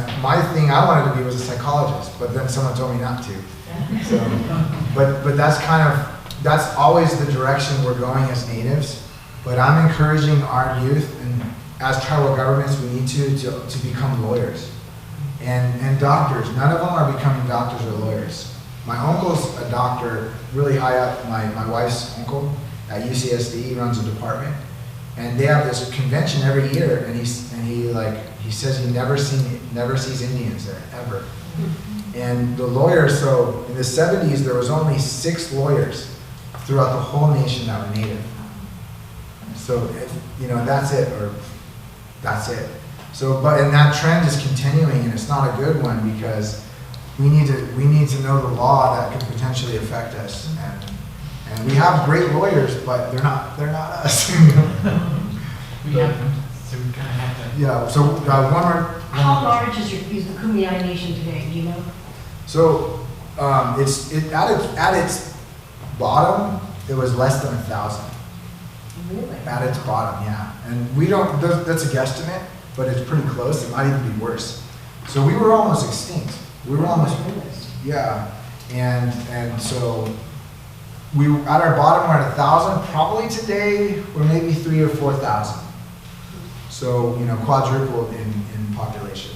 Speaker 2: thing I wanted to be was a psychologist, but then someone told me not to. So, but that's always the direction we're going as natives. But I'm encouraging our youth, and as tribal governments, we need to become lawyers and doctors. None of them are becoming doctors or lawyers. My uncle's a doctor, really high up. My wife's uncle at UCSD, he runs a department, and they have this convention every year. And he says he never sees Indians there ever. And the lawyers. So in the 70s, there was only 6 lawyers throughout the whole nation that were native. So that's it, or that's it. So, and that trend is continuing, and it's not a good one because we need to know the law that could potentially affect us, and we have great lawyers, but they're not us.
Speaker 1: We have them, so we kind of have to.
Speaker 2: Yeah. So one more.
Speaker 9: How large is the Kumeyaay Nation today? Do you know?
Speaker 2: So at its bottom, it was less than 1,000.
Speaker 9: Really?
Speaker 2: At its bottom, yeah. And we don't. That's a guesstimate, but it's pretty close. It might even be worse. So we were almost extinct. We were almost. Yeah. And so we at our bottom we're at 1,000. Probably today we're maybe 3,000 or 4,000. So quadrupled in population.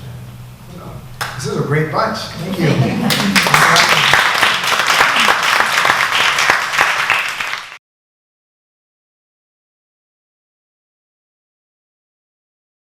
Speaker 2: So this is a great bunch. Thank you.